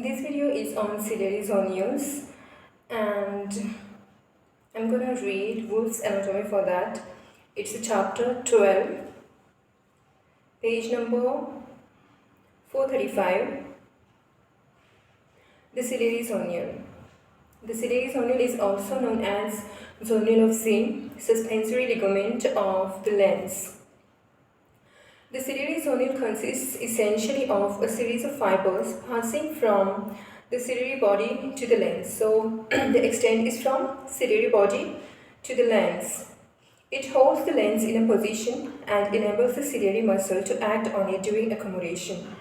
This video is on ciliary zonules, and I'm gonna read Wolff's anatomy for that. It's a chapter 12, page number 435. The ciliary zonule. The ciliary zonule is also known as zonule of Zinn, suspensory ligament of the lens. The ciliary zonule consists essentially of a series of fibers passing from the ciliary body to the lens. So the extent is from ciliary body to the lens. It holds the lens in a position and enables the ciliary muscle to act on it during accommodation.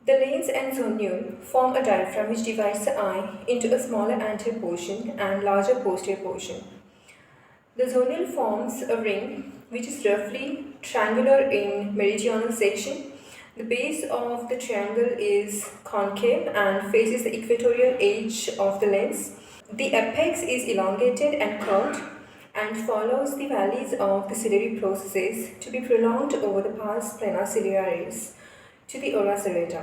The lens and zonule form a diaphragm which divides the eye into a smaller anterior portion and larger posterior portion. The zonule forms a ring which is roughly triangular in meridional section. The base of the triangle is concave and faces the equatorial edge of the lens. The apex is elongated and curved and follows the valleys of the ciliary processes to be prolonged over the pars plana ciliaris to the ora serrata.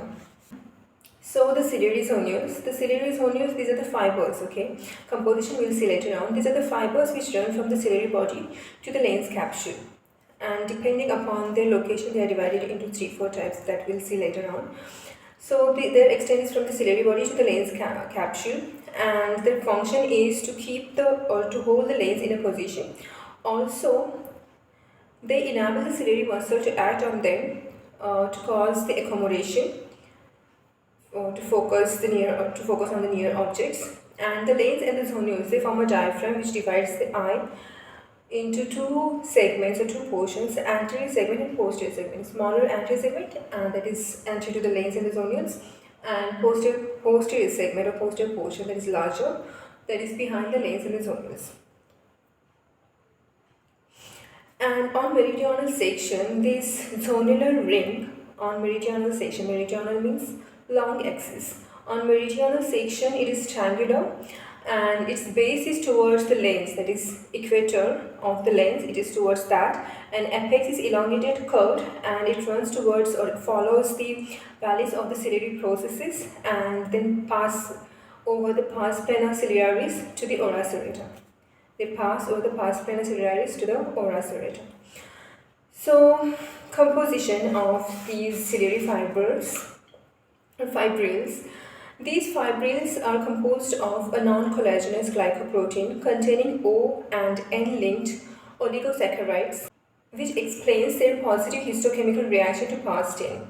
So the ciliary zonules, these are the fibers, okay? Composition we'll see later on. These are the fibers which run from the ciliary body to the lens capsule. And depending upon their location, they are divided into 3-4 types that we'll see later on. So their extent is from the ciliary body to the lens capsule, and their function is to keep to hold the lens in a position. Also, they enable the ciliary muscle to act on them to cause the accommodation. To focus on the near objects, and the lens and the zonules, they form a diaphragm which divides the eye into two segments or two portions, anterior segment and posterior segment. Smaller anterior segment, that is anterior to the lens and the zonules, and posterior segment or posterior portion, that is larger, that is behind the lens and the zonules. And on meridional section, this zonular ring on meridional section, meridional means long axis. On meridional section, it is triangular and its base is towards the lens, that is equator of the lens, it is towards that, and apex is elongated, curved, and it runs towards or it follows the valleys of the ciliary processes and then pass over the pars plana ciliaris to the ora serrata. They pass over the pars plana ciliaris to the ora serrata. So composition of these ciliary fibrils. These fibrils are composed of a non-collagenous glycoprotein containing O and N-linked oligosaccharides, which explains their positive histochemical reaction to pars-10.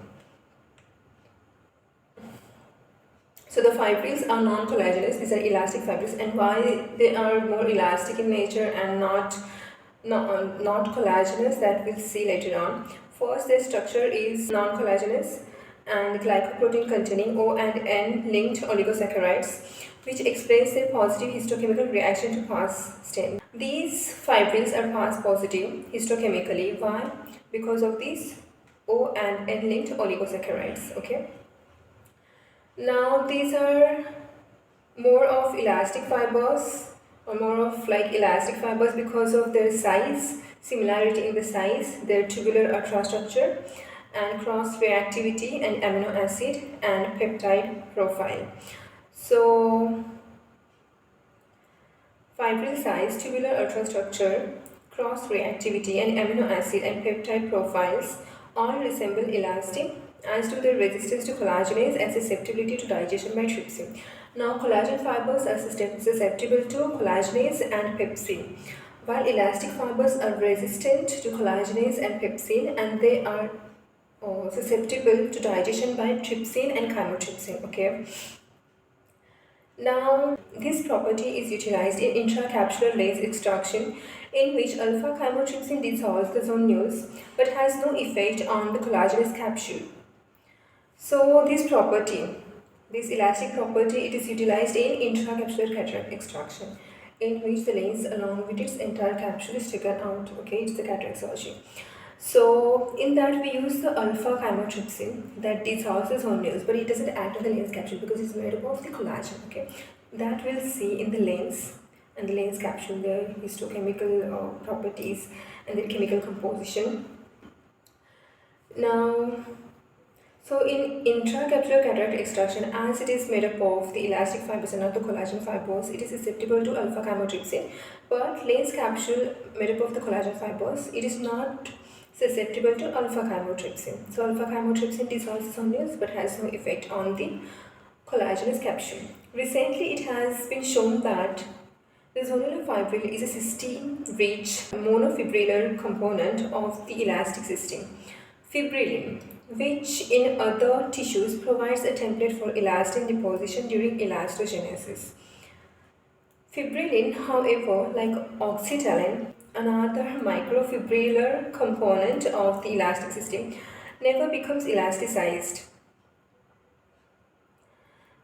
So the fibrils are non-collagenous, these are elastic fibrils, and why they are more elastic in nature and not collagenous, that we'll see later on. First, their structure is non-collagenous and glycoprotein containing O and N linked oligosaccharides, which explains their positive histochemical reaction to pars-10. These fibrils are pars positive histochemically. Why? Because of these O and N linked oligosaccharides. Okay. Now these are more of elastic fibers, or more of like elastic fibers because of their size, similarity in the size, their tubular ultrastructure, and cross reactivity and amino acid and peptide profile. So fibril size, tubular ultrastructure, cross reactivity and amino acid and peptide profiles all resemble elastin, as do their resistance to collagenase and susceptibility to digestion by trypsin. Now collagen fibers are susceptible to collagenase and pepsin, while elastic fibers are resistant to collagenase and pepsin, and they are susceptible to digestion by trypsin and chymotrypsin. Okay. Now this property is utilized in intracapsular lens extraction, in which alpha chymotrypsin dissolves the zonules but has no effect on the collagenous capsule. So this property, this elastic property, it is utilized in intracapsular cataract extraction, in which the lens along with its entire capsule is taken out. Okay, it's the cataract surgery. So in that we use the alpha chymotrypsin that dissolves the zonules, but it doesn't act on the lens capsule because it's made up of the collagen. Okay, that we'll see in the lens and the lens capsule, their histochemical properties and their chemical composition. Now, So in intracapsular cataract extraction, as it is made up of the elastic fibers and not the collagen fibers, it is susceptible to alpha chymotrypsin. But lens capsule made up of the collagen fibers, it is not susceptible to alpha chymotrypsin. So alpha chymotrypsin dissolves zonules but has no effect on the collagenous capsule. Recently, it has been shown that the zonular fibril is a cysteine-rich monofibrillar component of the elastic system. Fibrillin, which in other tissues provides a template for elastin deposition during elastogenesis. Fibrillin, however, like oxytocin, another microfibrillar component of the elastic system, never becomes elasticized.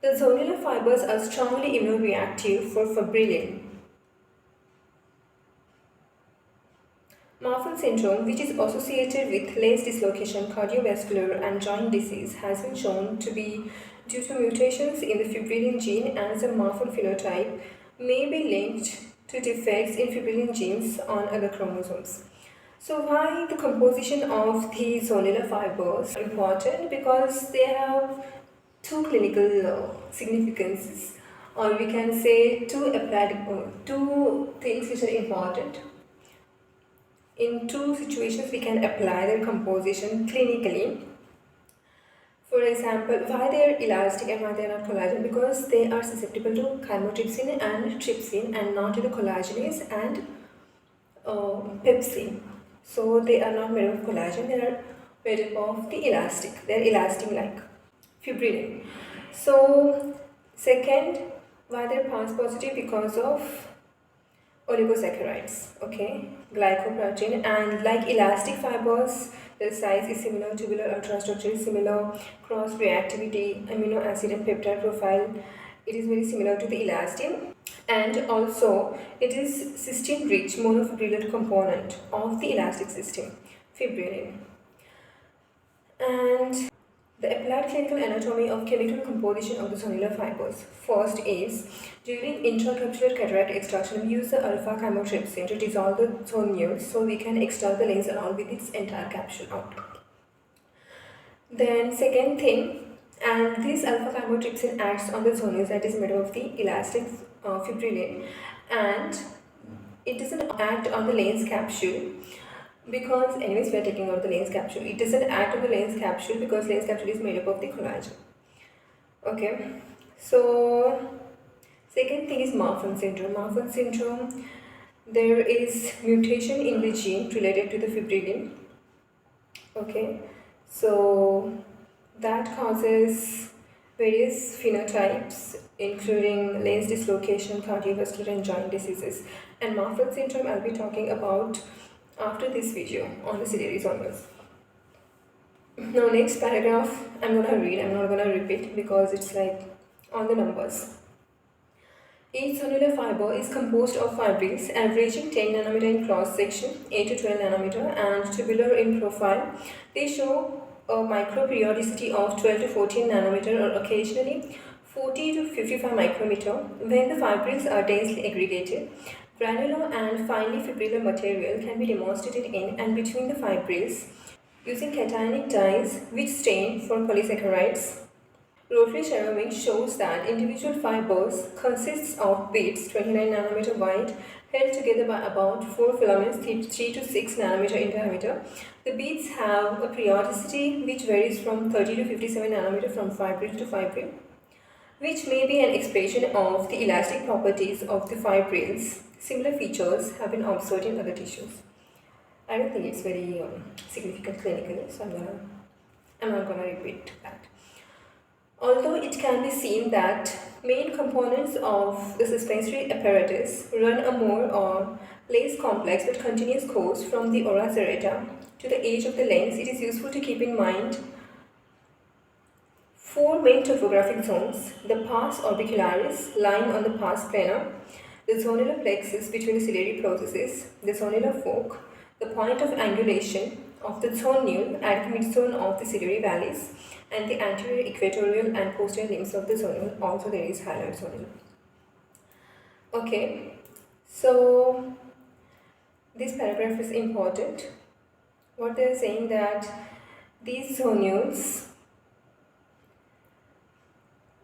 The zonular fibers are strongly immunoreactive for fibrillin. Marfan syndrome, which is associated with lens dislocation, cardiovascular, and joint disease, has been shown to be due to mutations in the fibrillin gene, and the Marfan phenotype may be linked to defects in fibrillin genes on other chromosomes. So why the composition of the zonular fibers are important? Because they have two clinical significances, or we can say two things which are important. In two situations, we can apply their composition clinically. For example, why they are elastic and why they are not collagen? Because they are susceptible to chymotrypsin and trypsin and not to the collagenase and pepsin. So they are not made of collagen, they are made up of the elastic. They are elastic like fibrillin. So second, why they are pars positive? Because of oligosaccharides, okay, glycoprotein, and like elastic fibers, their size is similar, tubular ultrastructure is similar, cross reactivity, amino acid and peptide profile, it is very similar to the elastin, and also it is cysteine rich monofibrillar component of the elastic system, fibrillin. And the applied clinical anatomy of chemical composition of the zonular fibers. First is, during intracapsular cataract extraction, we use the alpha chymotrypsin to dissolve the zonules so we can extract the lens along with its entire capsule out. Then second thing, and this alpha chymotrypsin acts on the zonules that is made of the elastic fibrillin, and it doesn't act on the lens capsule because anyways we are taking out the lens capsule. It doesn't act on the lens capsule because lens capsule is made up of the collagen. Okay, so second thing is Marfan syndrome. Marfan syndrome, there is mutation in the gene related to the fibrillin. Okay, so that causes various phenotypes including lens dislocation, cardiovascular and joint diseases. And Marfan syndrome I'll be talking about after this video on the Ciliary Zonules. Now next paragraph I'm gonna read, I'm not gonna repeat because it's like on the numbers. Each zonular fiber is composed of fibrils averaging 10 nanometer in cross section, 8 to 12 nanometer, and tubular in profile. They show a microperiodicity of 12 to 14 nanometer or occasionally 40 to 55 micrometer when the fibrils are densely aggregated. Granular and finely fibrillar material can be demonstrated in and between the fibrils using cationic dyes which stain for polysaccharides. Rotary ceramic shows that individual fibers consists of beads 29 nanometer wide held together by about 4 filaments 3 to 6 nanometer in diameter. The beads have a periodicity which varies from 30 to 57 nanometer from fibril to fibril, which may be an expression of the elastic properties of the fibrils. Similar features have been observed in other tissues. I don't think it's very significant clinically, so I'm not gonna repeat that. Although it can be seen that main components of the suspensory apparatus run a more or less complex but continuous course from the ora serrata to the edge of the lens, it is useful to keep in mind four main topographic zones: the pars orbicularis lying on the pars plana, the zonular plexus between the ciliary processes, the zonular fork, the point of angulation of the zonule at the midzone of the ciliary valleys, and the anterior equatorial and posterior limbs of the zonule. Also there is hyaloid zonule. Okay, so this paragraph is important. What they are saying that these zonules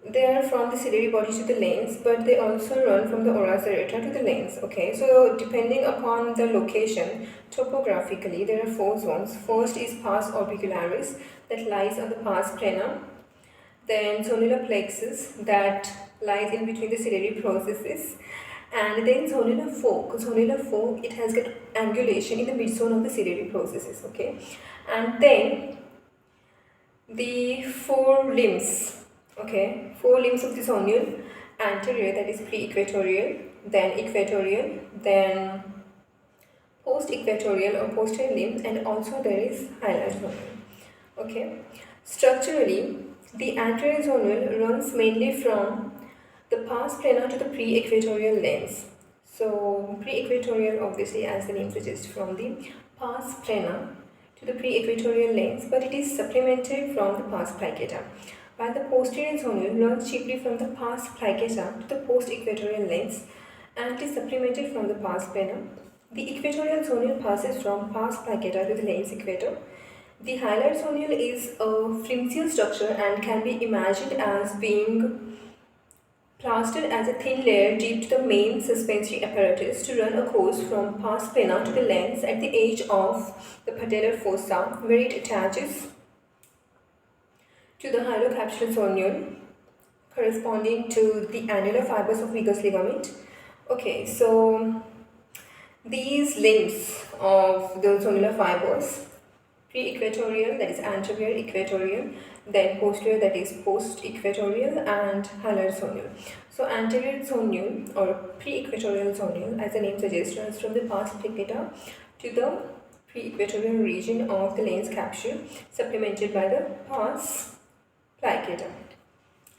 They are from the ciliary body to the lens, but they also run from the ora serrata to the lens. Okay, so depending upon the location, topographically, there are four zones. First is pars orbicularis, that lies on the pars plana. Then zonular plexus, that lies in between the ciliary processes. And then zonular fork. Zonular fork, it has got angulation in the midzone of the ciliary processes. Okay, and then the four limbs. Okay, four limbs of the zonule: anterior, that is pre-equatorial, then equatorial, then post-equatorial or posterior limbs, and also there is hilar zonule. Okay, structurally, the anterior zonule runs mainly from the pars plana to the pre-equatorial lens. So pre-equatorial, obviously, as the name suggests, from the pars plana to the pre-equatorial lens, but it is supplemented from the pars plicata. While the posterior zonule runs chiefly from the pars plicata to the post-equatorial lens, and it is supplemented from the pars plana. The equatorial zonule passes from pars plicata to the lens equator. The hilar zonule is a flimsier structure and can be imagined as being plastered as a thin layer deep to the main suspensory apparatus to run a course from pars plana to the lens at the edge of the patellar fossa, where it attaches to the hyalocapsular zonule corresponding to the annular fibers of Wiegers ligament. Okay, so these limbs of the zonular fibers, pre-equatorial, that is anterior equatorial, then posterior, that is post-equatorial, and hilar zonule. So anterior zonule or pre-equatorial zonule, as the name suggests, runs from the pars plicata to the pre-equatorial region of the lens capsule, supplemented by the pars plicata.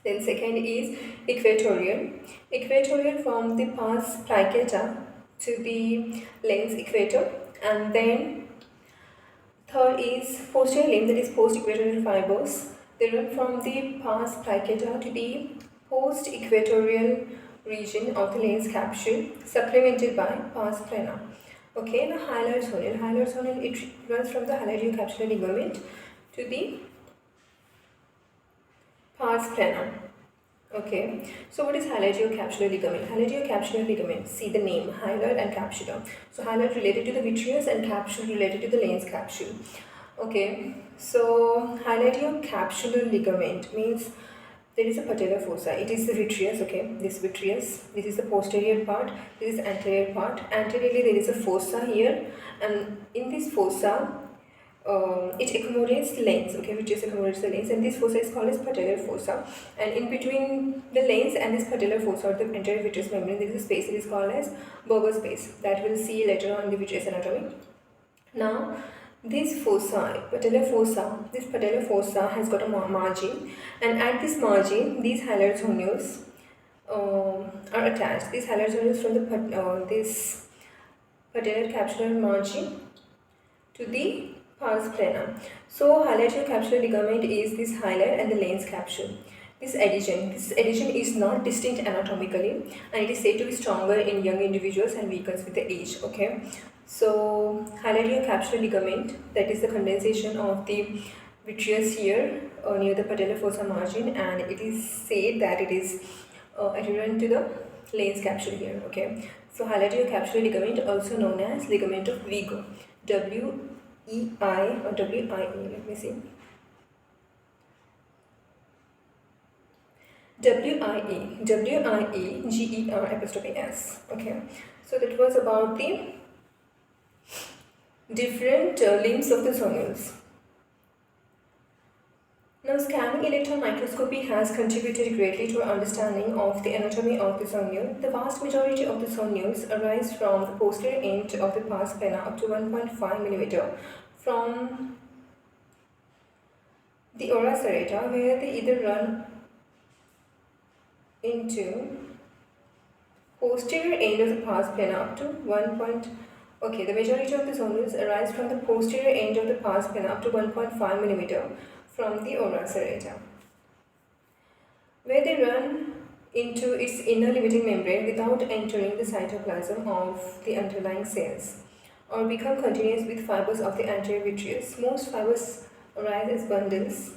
Then second is equatorial. Equatorial from the pars plicata to the lens equator, and then third is posterior limb, that is post-equatorial fibers. They run from the pars plicata to the post-equatorial region of the lens capsule, supplemented by pars plana. Okay, now hilar zonule. Hilar zonule, it runs from the hyalocapsular ligament to the pars plana. Okay, so what is hyalocapsular ligament? Hyalocapsular ligament, see the name, hilar and capsular. So hilar related to the vitreous and capsule related to the lens capsule. Okay, so hyalocapsular ligament means there is a patellar fossa. It is the vitreous, okay, this vitreous. This is the posterior part, this is anterior part. Anteriorly there is a fossa here, and in this fossa, it accommodates the lens, okay, which just accommodates the lens, and this fossa is called as patellar fossa. And in between the lens and this patellar fossa, or the anterior vitreous membrane, there is a space. It is called as Berger space, that we'll see later on in the vitreous anatomy. Now, this fossa, this patellar fossa has got a margin, and at this margin, these hilar zonules are attached. These hilar zonules from the this patellar capsular margin to the pars plana. So hyalocapsular ligament is this hilar and the lens capsule. This adhesion is not distinct anatomically, and it is said to be stronger in young individuals and weakens with the age. Okay, so hyalocapsular ligament, that is the condensation of the vitreous here near the patellar fossa margin, and it is said that it is adherent to the lens capsule here. Okay, so hyalocapsular ligament, also known as ligament of Wiegers, W-E-I or W-I-E, let me see. W-I-E-G-E-R apostrophe S. Okay, so that was about the different limbs of the zonules. Now, scanning electron microscopy has contributed greatly to our understanding of the anatomy of the zonule. The vast majority of the zonules arise from the posterior end of the pars plana up to 1.5 mm from the ora serrata, where they either run into posterior end of the pars plana up to 1. Okay, the majority of the zonules arise from the posterior end of the pars plana up to 1.5 mm from the ora serrata, where they run into its inner limiting membrane without entering the cytoplasm of the underlying cells, or become continuous with fibers of the anterior vitreous. Most fibers arise as bundles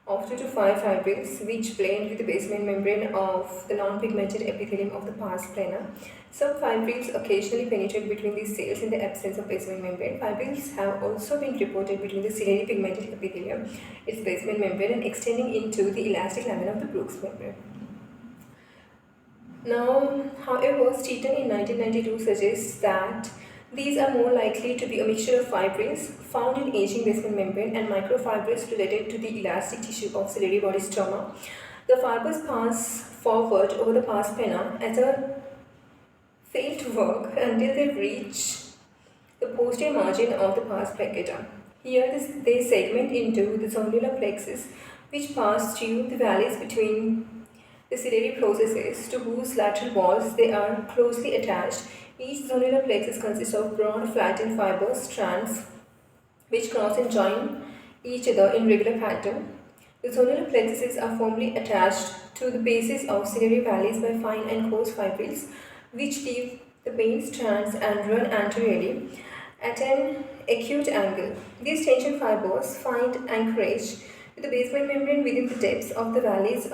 of 2 to 5 fibrils which blend with the basement membrane of the non-pigmented epithelium of the pars plana. Some fibrils occasionally penetrate between these cells in the absence of basement membrane. Fibrils have also been reported between the ciliary pigmented epithelium, its basement membrane, and extending into the elastic lamina of the Brooks membrane. Now, however, Steaton in 1992 suggests that these are more likely to be a mixture of fibrils found in aging basement membrane and microfibrils related to the elastic tissue of ciliary body stroma. The fibers pass forward over the pars plana as a fail to work until they reach the posterior margin of the pars placata. Here they segment into the zonular plexus which pass through the valleys between the ciliary processes to whose lateral walls they are closely attached. Each zonular plexus consists of broad flattened fiber strands which cross and join each other in regular pattern. The zonular plexuses are firmly attached to the bases of ciliary valleys by fine and coarse fibrils which leave the main strands and run anteriorly at an acute angle. These tension fibers find anchorage to the basement membrane within the depth of the valleys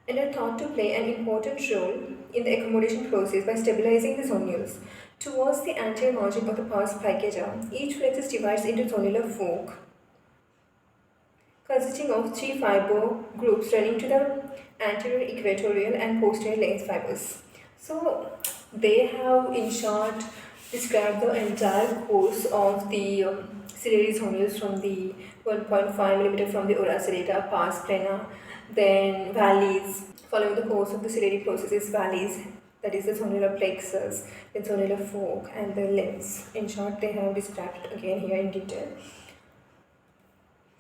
and are thought to play an important role in the accommodation process by stabilizing the zonules. Towards the anterior margin of the pars placata, each plexus divides into zonular fork, consisting of 3 fiber groups running to the anterior equatorial and posterior length fibers. So, they have in short described the entire course of the ciliary zonules from the 1.5 mm from the ora serrata, pars plana, then valleys, following the course of the ciliary processes, valleys, that is the zonular plexus, then zonular fork, and the limbs. In short, they have described again here in detail.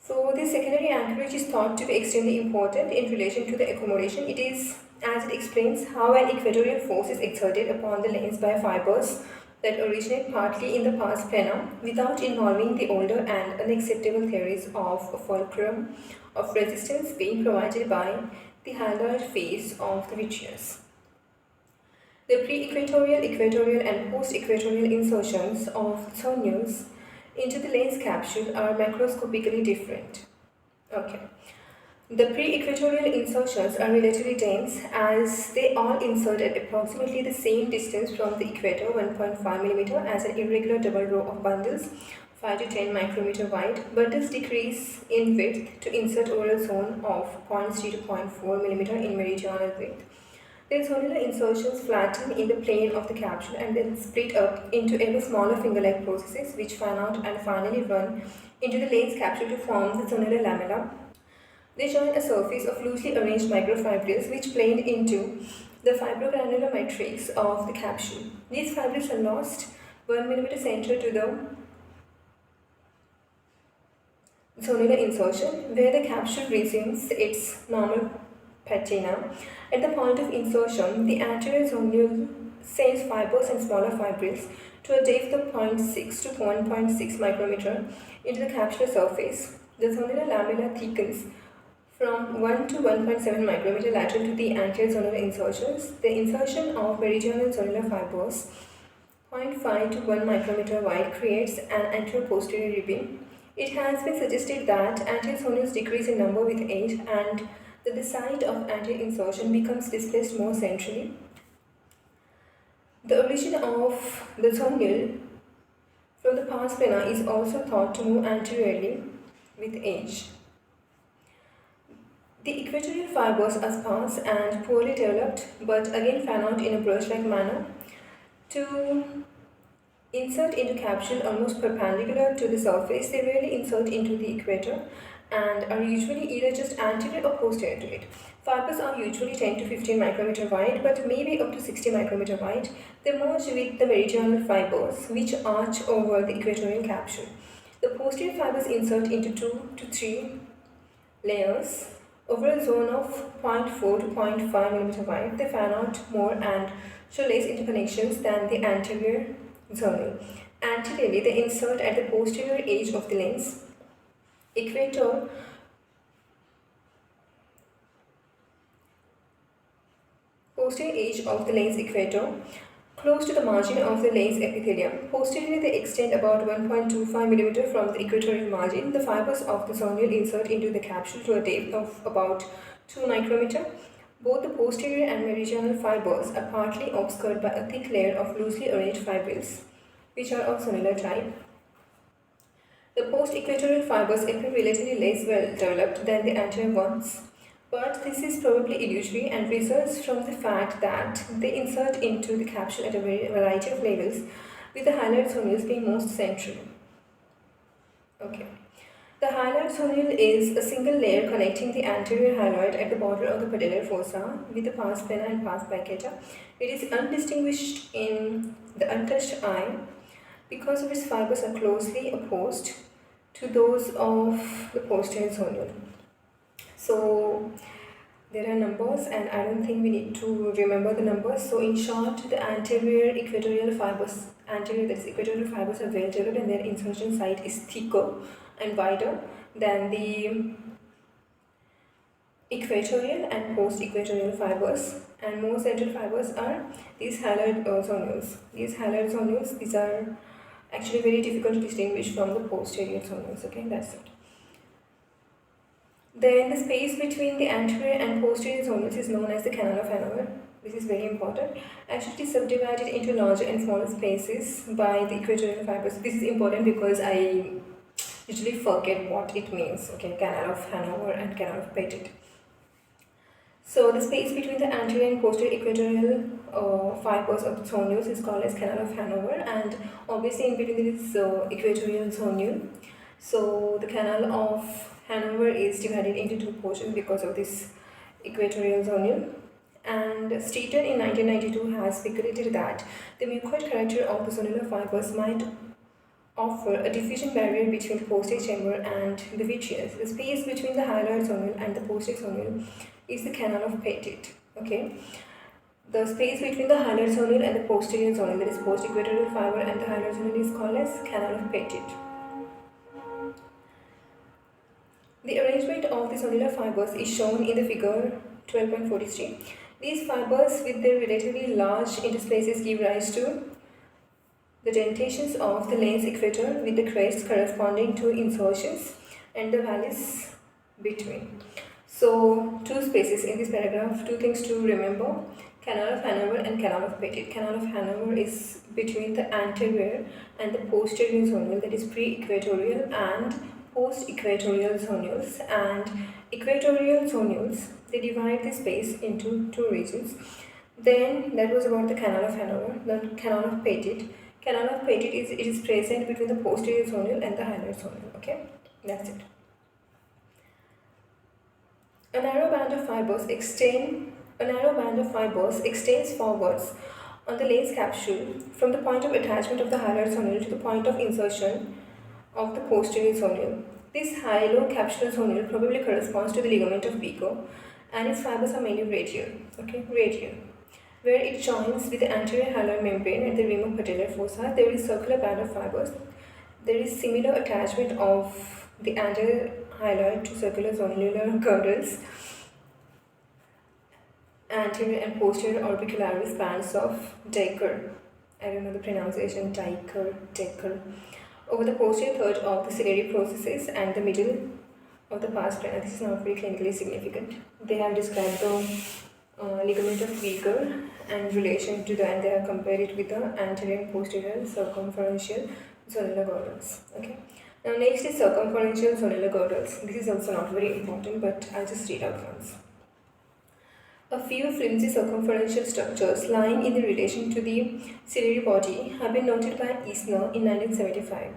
So, the secondary anchorage is thought to be extremely important in relation to the accommodation. It is as it explains how an equatorial force is exerted upon the lens by fibers that originate partly in the pars plana without involving the older and unacceptable theories of a fulcrum of resistance being provided by the hyaloid phase of the Wiegers. The pre-equatorial, equatorial and post-equatorial insertions of zonules into the lens capsule are macroscopically different. Okay. The pre-equatorial insertions are relatively dense as they all insert at approximately the same distance from the equator, 1.5 mm, as an irregular double row of bundles 5 to 10 micrometer wide. Bundles decrease in width to insert over a zone of 0.3 to 0.4 mm in meridional width. The zonular insertions flatten in the plane of the capsule and then split up into ever smaller finger-like processes which fan out and finally run into the lens capsule to form the zonular lamella. They join a surface of loosely arranged microfibrils which blend into the fibrogranular matrix of the capsule. These fibrils are lost 1 mm center to the zonular insertion where the capsule resumes its normal patina. At the point of insertion, the anterior zonule sends fibers and smaller fibrils to a depth of 0.6 to 1.6 micrometer into the capsular surface. The zonular lamella thickens from 1 to 1.7 micrometer lateral to the anterior zonular insertions. The insertion of meridional zonular fibers 0.5 to 1 micrometer wide creates an anterior-posterior ribbon. It has been suggested that anterior zonules decrease in number with age and that the site of anterior insertion becomes displaced more centrally. The origin of the zonule from the pars plana is also thought to move anteriorly with age. The equatorial fibers are sparse and poorly developed, but again fan out in a brush-like manner to insert into capsule almost perpendicular to the surface. They rarely insert into the equator and are usually either just anterior or posterior to it. Fibers are usually 10 to 15 micrometer wide, but maybe up to 60 micrometer wide. They merge with the meridional fibers, which arch over the equatorial capsule. The posterior fibers insert into 2 to 3 layers over a zone of 0.4 to 0.5 mm wide. They fan out more and show less interconnections than the anterior zonule. Anteriorly, they insert at the posterior edge of the lens equator posterior edge of the lens equator close to the margin of the lens epithelium. Posteriorly, they extend about 1.25 mm from the equatorial margin. The fibers of the zonule insert into the capsule to a depth of about 2 micrometer. Both the posterior and meridional fibers are partly obscured by a thick layer of loosely arranged fibrils, which are of zonular type. The post-equatorial fibers appear relatively less well developed than the anterior ones, but this is probably illusory and results from the fact that they insert into the capsule at a variety of levels, with the hyaloid zonules being most central. Okay. The hyaloid zonule is a single layer connecting the anterior hyaloid at the border of the patellar fossa with the pars plana and pars baccata. It is undistinguished in the untouched eye because of its fibers are closely opposed to those of the posterior zonule. So there are numbers, and I don't think we need to remember the numbers. So in short, the anterior equatorial fibers, are well developed, and their insertion site is thicker and wider than the equatorial and post-equatorial fibers, and more central fibers are these hyaloid zonules. These are actually very difficult to distinguish from the posterior zonules. Okay, that's it. Then the space between the anterior and posterior zonules is known as the Canal of Hannover. This is very important. Actually, it is subdivided into larger and smaller spaces by the equatorial fibers. This is important because I usually forget what it means. Okay, Canal of Hannover and Canal of Petit. So the space between the anterior and posterior equatorial fibers of the zonules is called as Canal of Hannover, and obviously in between this equatorial zonule. So the Canal of Hannover is divided into two portions because of this equatorial zonule. And Streeter in 1992 has speculated that the mucoid character of the zonular fibers might offer a diffusion barrier between the posterior chamber and the vitreous. The space between the hyaloid zonule and the posterior zonule is the Canal of Petit. Okay, the space between the hyaloid zonule and the posterior zonule, that is post-equatorial fiber and the hyaloid zonule, is called as Canal of Petit. The arrangement of the zonular fibers is shown in the figure 12.43. These fibers with their relatively large interspaces give rise to the dentations of the lens equator with the crests corresponding to insertions and the valleys between. So, two spaces in this paragraph, two things to remember: Canal of Hannover and Canal of Petit. Canal of Hannover is between the anterior and the posterior zonule, that is pre-equatorial and post-equatorial zonules, and equatorial zonules, they divide the space into two regions. Then that was about the Canal of Hannover. Then Canal of Petit. Canal of Petit is present between the posterior zonule and the hyaloid zonule. Okay, that's it. A narrow band of fibers extends forwards on the lens capsule from the point of attachment of the hyaloid zonule to the point of insertion of the posterior zonule. This hyalocapsular zonule probably corresponds to the ligament of Wiegers, and its fibers are mainly radial. Okay, radial. Where it joins with the anterior hyaloid membrane at the rim of patellar fossa, there is circular band of fibers. There is similar attachment of the anterior hyaloid to circular zonular girdles. Anterior and posterior orbicularis bands of Decker. I don't know the pronunciation, Decker. Over the posterior third of the ciliary processes and the middle of the pars plana. This is not very clinically significant. They have described the ligament of Wiegers and relation to that, and they have compared it with the anterior and posterior circumferential zonular girdles. Okay. Now next is circumferential zonular girdles. This is also not very important, but I'll just read out once. A few flimsy circumferential structures lying in the relation to the ciliary body have been noted by Eisner in 1975.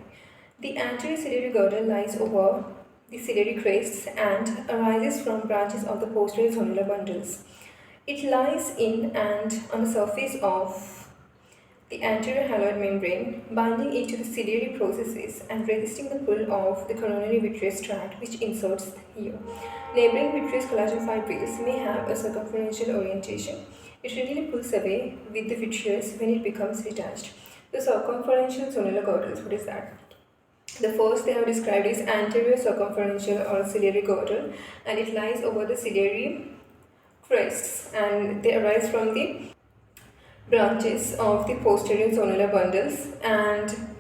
The anterior ciliary girdle lies over the ciliary crests and arises from branches of the posterior zonular bundles. It lies in and on the surface of the anterior hyaloid membrane, binding it to the ciliary processes and resisting the pull of the coronary vitreous tract, which inserts here. Neighboring vitreous collagen fibrils may have a circumferential orientation. It readily pulls away with the vitreous when it becomes detached. The circumferential zonular girdles, what is that? The first they have described is anterior circumferential or ciliary girdle, and it lies over the ciliary crests, and they arise from the branches of the posterior zonular bundles, and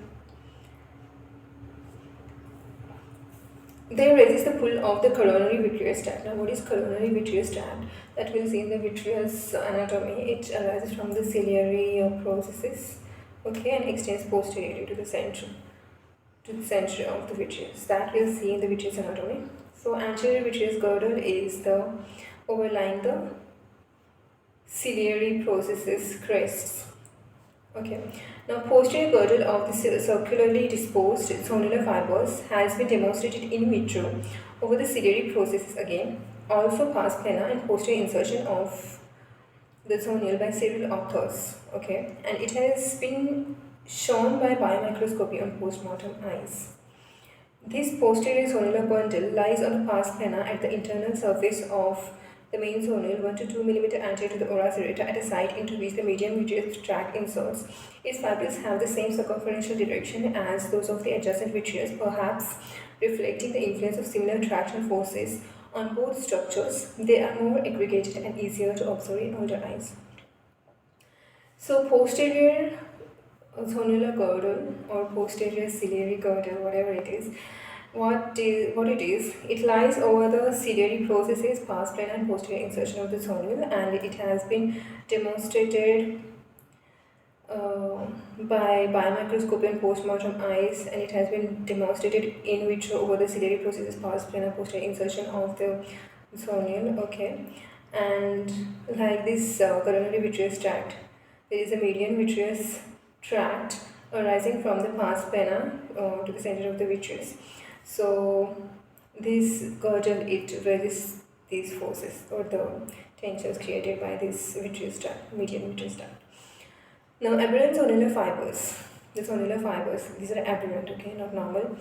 they resist the pull of the coronary vitreous tract. Now, what is coronary vitreous tract? That we'll see in the vitreous anatomy. It arises from the ciliary processes, okay, and extends posteriorly to the center of the vitreous. That we'll see in the vitreous anatomy. So, anterior vitreous girdle is the overlying the ciliary processes crests. Okay. Now, posterior girdle of the circularly disposed zonular fibers has been demonstrated in vitro over the ciliary processes again. Also, pars plana and posterior insertion of the zonule by several authors. Okay, and it has been shown by biomicroscopy on postmortem eyes. This posterior zonular bundle lies on the pars plana at the internal surface of the main zonule 1 to 2 mm anterior to the ora serrata at a site into which the median vitreous tract inserts. Its fibrils have the same circumferential direction as those of the adjacent vitreous, perhaps reflecting the influence of similar traction forces on both structures. They are more aggregated and easier to observe in older eyes. So, posterior zonular girdle or posterior ciliary girdle, whatever it is, what it is, it lies over the ciliary processes, pars plana and posterior insertion of the zonule, and it has been demonstrated by biomicroscopy and postmortem eyes, and it has been demonstrated in vitro over the ciliary processes, pars plana, posterior insertion of the zonule. Okay, and like this coronary vitreous tract, there is a median vitreous tract arising from the pars plana to the center of the vitreous. So this girdle, it resists these forces or the tensions created by this vitreous tract, median vitreous tract. Now, aberrant zonular fibers. The zonular fibers, these are aberrant, okay, not normal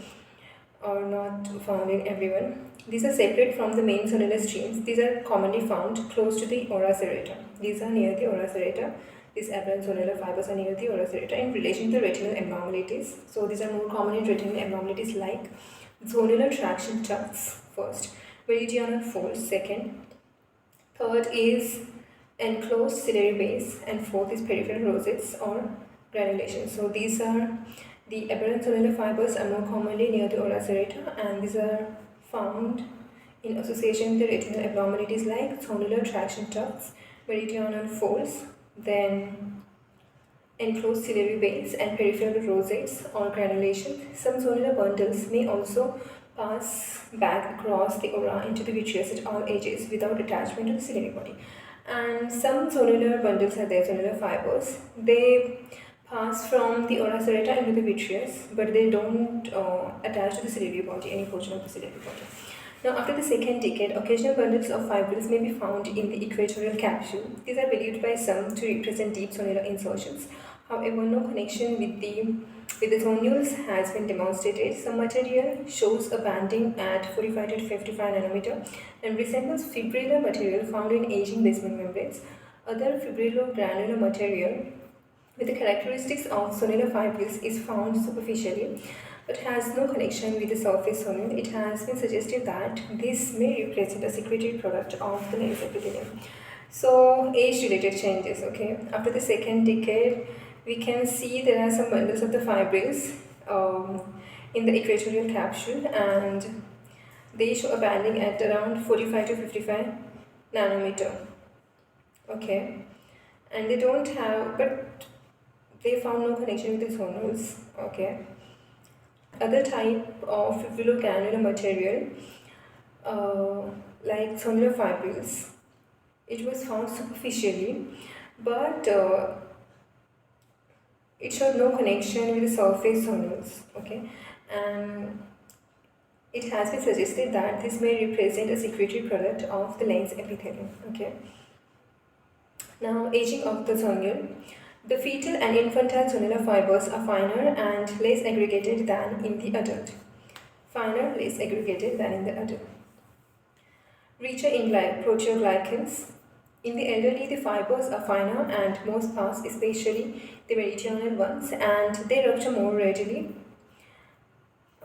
or not found in everyone. These are separate from the main zonular streams. These are commonly found close to the ora serrata. These are near the ora serrata. These aberrant zonular fibers are near the ora serrata in relation to retinal abnormalities. So these are more common in retinal abnormalities like zonular traction tufts first, meridional folds second, third is enclosed ciliary base, and fourth is peripheral rosettes or granulation. So these are the aberrant zonular fibers are more commonly near the ora serrata, and these are found in association with the retinal abnormalities like zonular traction tufts, meridional folds, then enclosed ciliary base and peripheral rosettes or granulation. Some zonular bundles may also pass back across the ora into the vitreous at all ages without attachment to the ciliary body. And some zonular bundles are there, zonular fibers. They pass from the ora serrata into the vitreous, but they don't attach to the ciliary body, any portion of the ciliary body. Now, after the second decade, occasional bundles of fibrils may be found in the equatorial capsule. These are believed by some to represent deep zonular insertions. However, no connection with the zonules has been demonstrated. Some material shows a banding at 45 to 55 nanometer and resembles fibrillar material found in aging basement membranes. Other fibrillogranular material with the characteristics of zonular fibrils is found superficially but has no connection with the surface zonule. It has been suggested that this may represent a secretory product of the lens epithelium. So, age-related changes, okay. After the second decade, we can see there are some bundles of the fibrils in the equatorial capsule, and they show a banding at around 45 to 55 nanometer. Okay, and they don't have, but they found no connection with the zonules. Okay, other type of fibrillogranular material like zonular fibrils, it was found superficially, but it showed no connection with the surface zonules. Okay, and it has been suggested that this may represent a secretory product of the lens epithelium. Okay. Now, aging of the zonule. The fetal and infantile zonular fibers are finer and less aggregated than in the adult. Finer, less aggregated than in the adult. Richer in proteoglycans. In the elderly, the fibers are finer and more sparse, especially the meridional ones, and they rupture more readily.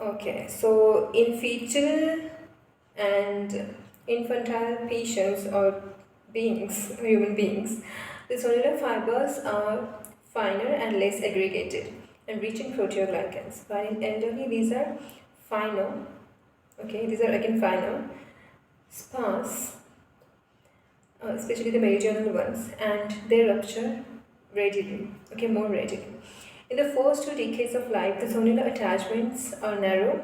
Okay, so in fetal and infantile patients or human beings, The zonular fibers are finer and less aggregated and rich in proteoglycans, while in elderly these are finer, okay, these are again finer, sparse, especially the meridional ones, and they rupture readily, okay, more readily. In the first 2 decades of life, the zonular attachments are narrow.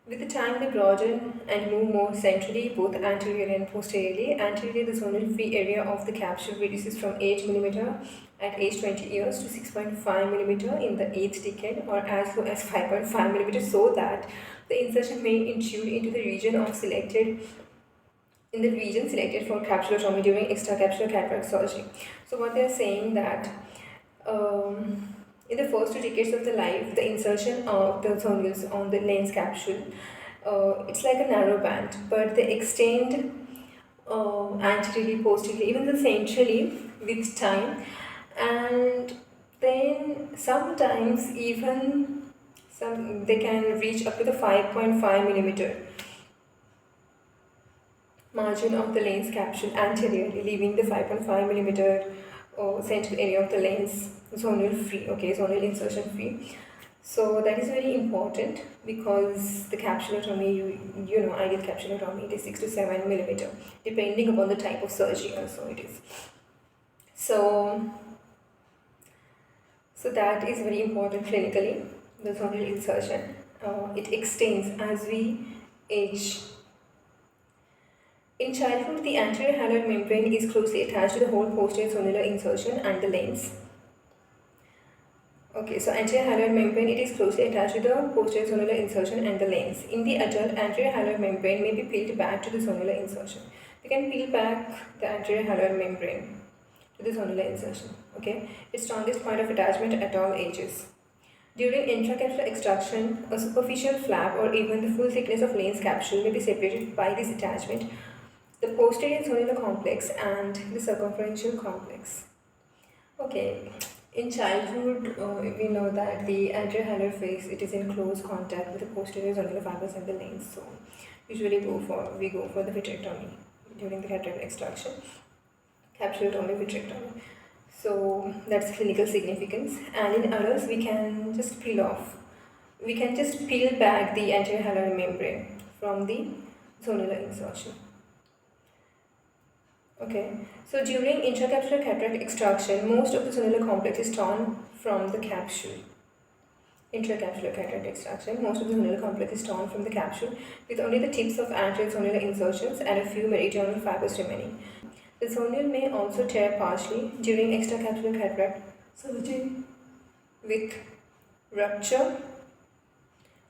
With the time, they broaden and move more centrally, both anteriorly and posteriorly. Anteriorly, the zonal free area of the capsule reduces from 8 mm at age 20 years to 6.5 mm in the 8th decade, or as low as 5.5 mm, so that the insertion may intrude into the region selected for capsulotomy during extracapsular cataract surgery. So what they are saying that in the first 2 decades of the life, the insertion of the zonules on the lens capsule, it's like a narrow band, but they extend anteriorly, posteriorly, even the centrally with time, and then sometimes even they can reach up to the 5.5 mm margin of the lens capsule anteriorly, leaving the 5.5 mm central area of the lens zonal free, okay, zonal insertion free. So that is very important because the capsulotomy, you know, ideal capsulotomy, it is 6 to 7 mm, depending upon the type of surgery also it is. So that is very important clinically, the zonal insertion. It extends as we age. In childhood, the anterior haloid membrane is closely attached to the whole posterior zonular insertion and the lens. Okay, so anterior haloid membrane, it is closely attached to the posterior zonular insertion and the lens. In the adult, anterior haloid membrane may be peeled back to the zonular insertion. We can peel back the anterior haloid membrane to the zonular insertion. Okay, its strongest point of attachment at all ages. During intracapsular extraction, a superficial flap or even the full thickness of lens capsule may be separated by this attachment, the posterior zonular complex and the circumferential complex. Okay, in childhood, we know that the anterior haloid face, it is in close contact with the posterior zonular fibers and the lens. So usually we go for the vitrectomy during the cataract extraction, capsulotomy, vitrectomy. So that's clinical significance. And in adults, we can just peel back the anterior haloid membrane from the zonular insertion. Okay, so during intracapsular cataract extraction, most of the zonular complex is torn from the capsule. Intracapsular cataract extraction, most of the zonular complex is torn from the capsule, with only the tips of anterior zonular insertions and a few meridional fibers remaining. The zonule may also tear partially during extracapsular cataract surgery with rupture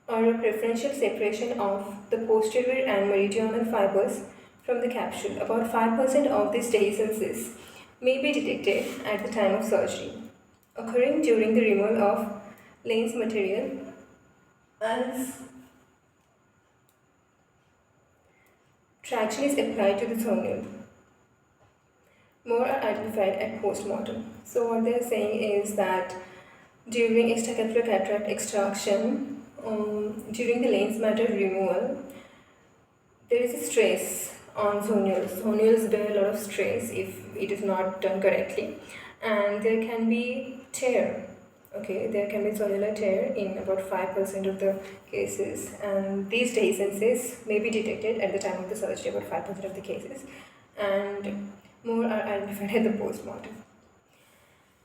or a preferential separation of the posterior and meridional fibers from the capsule. About 5% of these dehiscences may be detected at the time of surgery, occurring during the removal of lens material as traction is applied to the zonule. More are identified at post-mortem. So what they are saying is that during extracapsular cataract extraction, during the lens matter removal, there is a stress on zonules. Zonules bear a lot of stress if it is not done correctly, and there can be tear. Okay, there can be zonular tear in about 5% of the cases, and these dehiscences may be detected at the time of the surgery, about 5% of the cases, and more are identified at the post-mortem.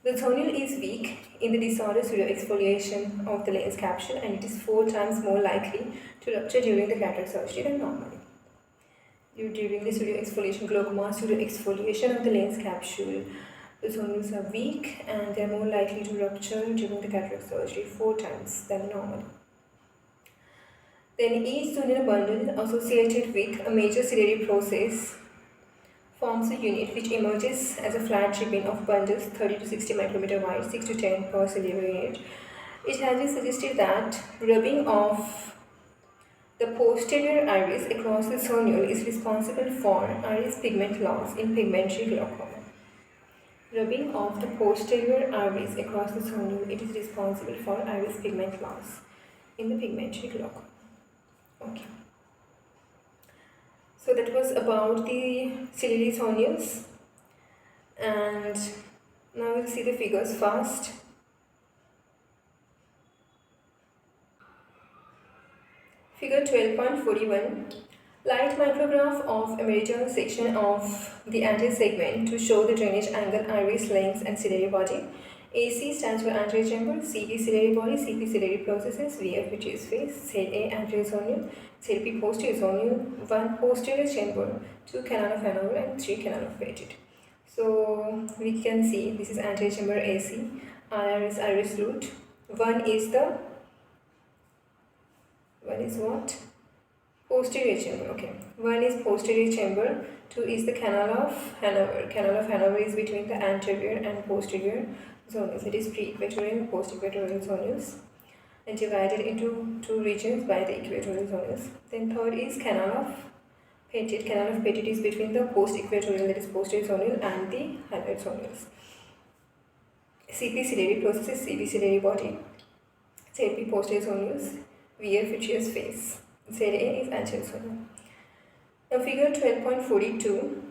The zonule is weak in the disordered pseudoexfoliation of the lens capsule, and it is 4 times more likely to rupture during the cataract surgery than normally. During the pseudoexfoliation, glaucoma pseudoexfoliation of the lens capsule, the zonules are weak and they are more likely to rupture during the cataract surgery 4 times than normal. Then each zonular bundle associated with a major ciliary process forms a unit which emerges as a flat ribbon of bundles 30 to 60 micrometer wide, 6 to 10 per ciliary unit. It has been suggested that rubbing of the posterior iris across the zonule is responsible for iris pigment loss in pigmentary glaucoma. Rubbing of the posterior iris across the zonule, it is responsible for iris pigment loss in the pigmentary glaucoma. Okay. So that was about the ciliary zonules. And now we'll see the figures fast. Figure 12.41. Light micrograph of a meridian section of the anterior segment to show the drainage angle, iris, lens, and ciliary body. AC stands for anterior chamber, CP ciliary body, CP ciliary processes, VF which is face, ZA anterior zonule, ZP posterior zonule, 1 posterior chamber, 2 canal of Hannover, and 3 canal of Petit. So we can see this is anterior chamber AC, IR is iris root, 1 is what? Posterior chamber, okay. 1 is posterior chamber, 2 is the Canal of Hannover. Canal of Hannover is between the anterior and posterior zonules. It is pre-equatorial and post-equatorial zonules, and divided into 2 regions by the equatorial zonules. Then third is Canal of Petit. Canal of Petit is between the post-equatorial, that is posterior zonule, and the hyaloid zonules. CP ciliary processes, CP ciliary body, ZP posterior zonules, VF which is face. ZA is anterior zonule. Now figure 12.42.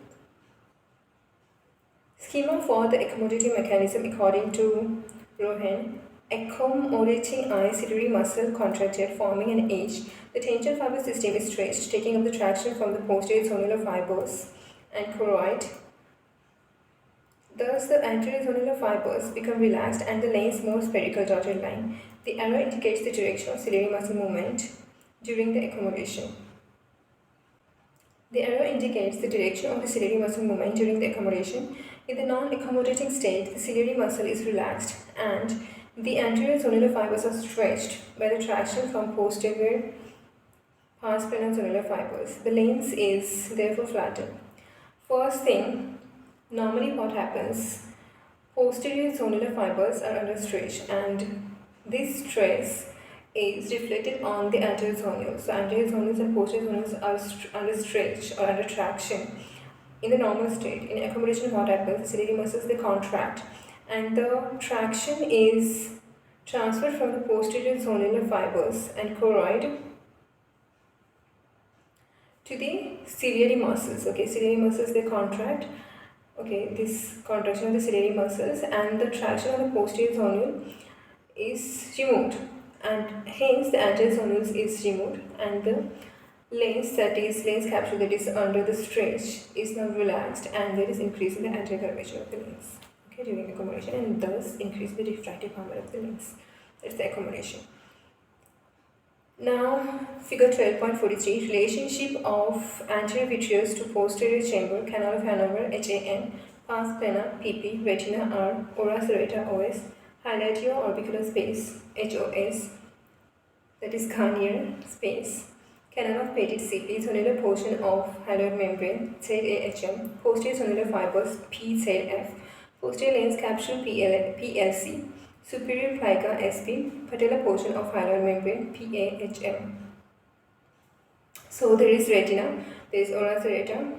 Schema for the accommodating mechanism according to Rohan. Accommodating eye ciliary muscle contracted, forming an H. The tangent fiber system is stretched, taking up the traction from the posterior zonular fibers and choroid. Thus, the anterior zonular fibers become relaxed and the lens more spherical dotted line. The arrow indicates the direction of ciliary muscle movement during the accommodation. The arrow indicates the direction of the ciliary muscle movement during the accommodation. In the non-accommodating state, the ciliary muscle is relaxed and the anterior zonular fibers are stretched by the traction from posterior pars plana zonular fibers. The lens is therefore flattened. First thing, normally what happens, posterior zonular fibers are under stretch and this stress is reflected on the anterior zonules. So anterior zonules and posterior zonules are under stretch or under traction. In the normal state, in accommodation what happens, the ciliary muscles they contract and the traction is transferred from the posterior zonular fibers and choroid to the ciliary muscles. Okay, ciliary muscles they contract. Okay, this contraction of the ciliary muscles and the traction of the posterior zonule is removed, and hence the anterior zonules is removed and the lens, that is lens capsule that is under the stretch, is now relaxed and there is increase in the anterior curvature of the lens, okay, during accommodation, and thus increase the refractive power of the lens. That's the accommodation. Now figure 12.43, relationship of anterior vitreous to posterior chamber, Canal of Hannover, HAN, pars plana, PP, retina, R, ora serrata, OS, hilatio-orbicular space, HOS, that is Garnier space, Canal of Petit, CP, zonular portion of hyaloid membrane, ZAHM, posterior zonular fibers, PZF, posterior lens capsule, PLC, superior plica, SP, patellar portion of hyaloid membrane, PAHM. So there is retina, there is ora serrata.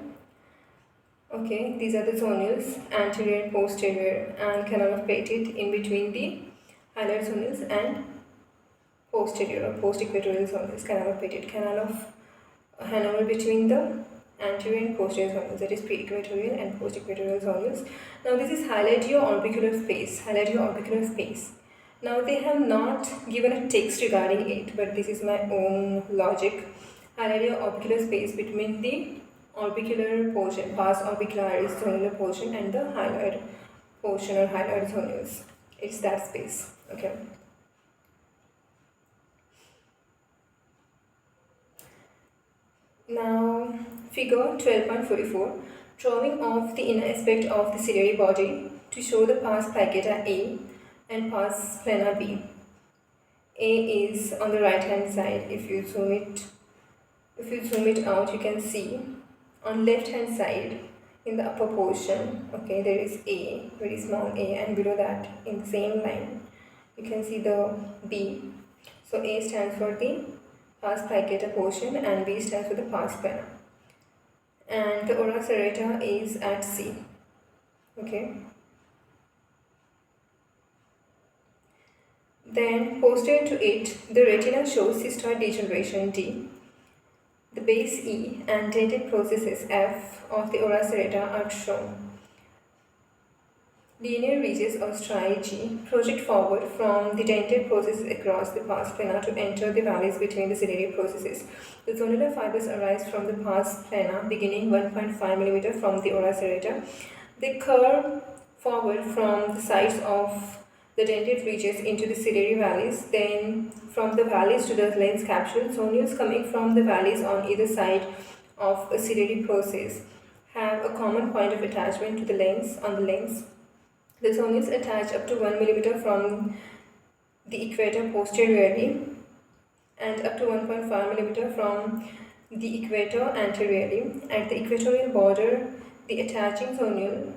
Okay, these are the zonules, anterior, posterior, and Canal of Petit in between the hyaloid zonules and posterior or post-equatorial zonules, Canal of Petit, Canal of Hanover between the anterior and posterior zonules, that is pre-equatorial and post-equatorial zonules. Now this is hilatio-orbicular space, hilatio-orbicular space. Now they have not given a text regarding it, but this is my own logic. Hilatio-orbicular space between the orbicular portion, pars orbicularis zonular portion, and the hyaloid portion or hyaloid zonules. It's that space, okay. Now figure 12.44, drawing of the inner aspect of the ciliary body to show the pars plica A and pars plana B. A is on the right hand side. If you zoom it out, you can see on left hand side in the upper portion, okay, there is A, very small a, and below that in the same line you can see the B. So A stands for the pars plica portion and B stands for the pars plana, and the ora serrata is at C, okay. Then posterior to it, the retina shows cystoid degeneration D. The base E and dentate processes F of the ora serrata are shown. Linear ridges or striae project forward from the dentate processes across the pars plana to enter the valleys between the ciliary processes. The zonular fibers arise from the pars plana beginning 1.5 mm from the ora serrata. They curve forward from the sides of the dentate ridges into the ciliary valleys, then from the valleys to the lens capsule. Zonules coming from the valleys on either side of a ciliary process have a common point of attachment to the lens on the lens. The zonules attach up to 1 mm from the equator posteriorly and up to 1.5 mm from the equator anteriorly. At the equatorial border, the attaching zonules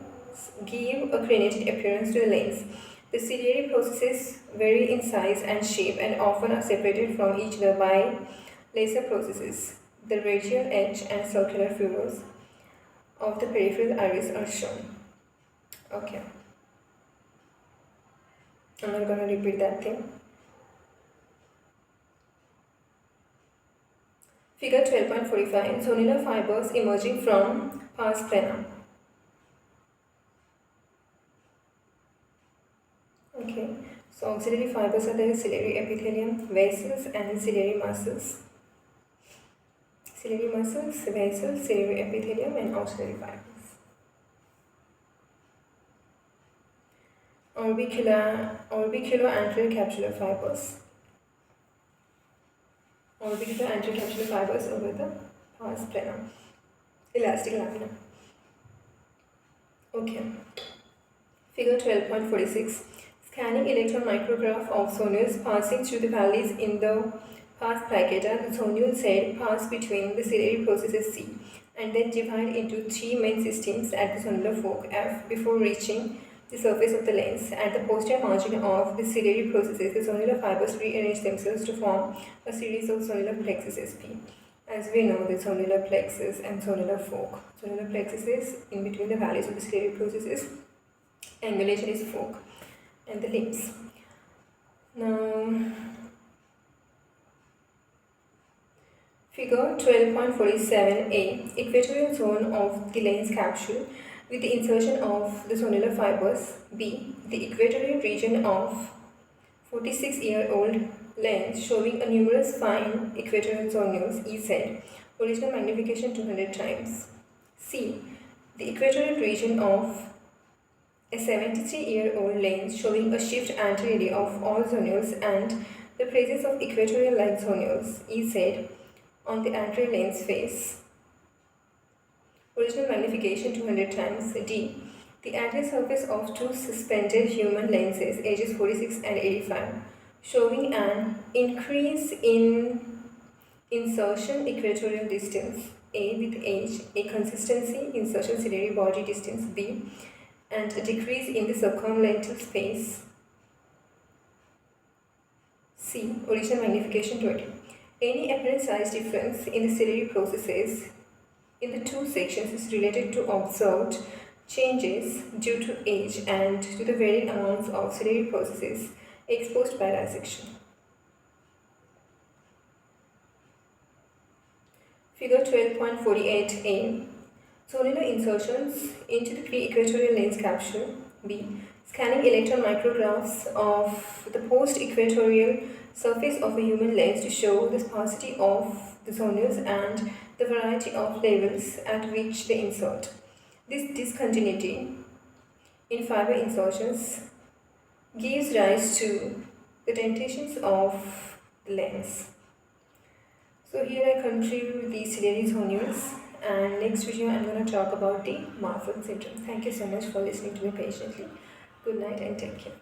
give a crenated appearance to the lens. The ciliary processes vary in size and shape and often are separated from each other by laser processes. The radial edge and circular furrows of the peripheral iris are shown. Okay. I'm not going to repeat that thing. Figure 12.45, zonular fibers emerging from pars plana. Okay, so auxiliary fibers are the ciliary epithelium, vessels and ciliary muscles. Ciliary muscles, vessels, ciliary epithelium and auxiliary fibers. Orbicular-anterior capsular fibers. Orbicular-anterior capsular fibers over the pars plana. Elastic lamina. Okay. Figure 12.46. Scanning electron micrograph of zonules passing through the valleys in the pars placata. The zonules head pass between the ciliary processes C and then divide into three main systems at the zonular fork F before reaching the surface of the lens. At the posterior margin of the ciliary processes, the zonular fibers rearrange themselves to form a series of zonular plexus SP. As we know, the zonular plexus and zonular fork. Zonular plexus is in between the valleys of the ciliary processes. Angulation is fork and the limbs. Now, figure 12.47a, equatorial zone of the lens capsule with the insertion of the zonular fibers. B, the equatorial region of 46-year-old lens showing a numerous fine equatorial zonules, EZ, original magnification 200 times. C, the equatorial region of a 73-year-old lens showing a shift anteriorly of all zonules and the presence of equatorial line zonules, EZ, on the anterior lens face. Original magnification 200 times. D, the anterior surface of two suspended human lenses ages 46 and 85 showing an increase in insertion equatorial distance A with age, a consistency insertion ciliary body distance B, and a decrease in the circumlental space C. Original magnification 20. Any apparent size difference in the ciliary processes in the two sections is related to observed changes due to age and to the varying amounts of ciliary processes exposed by dissection. Figure 12.48a. Zonular insertions into the pre-equatorial lens capsule. B. Scanning electron micrographs of the post-equatorial surface of a human lens to show the sparsity of the zonules and the variety of levels at which they insert. This discontinuity in fiber insertions gives rise to the dentations of the lens. So here I conclude the ciliary zonules, and next video I'm going to talk about the Marfan syndrome. Thank you so much for listening to me patiently. Good night and take care.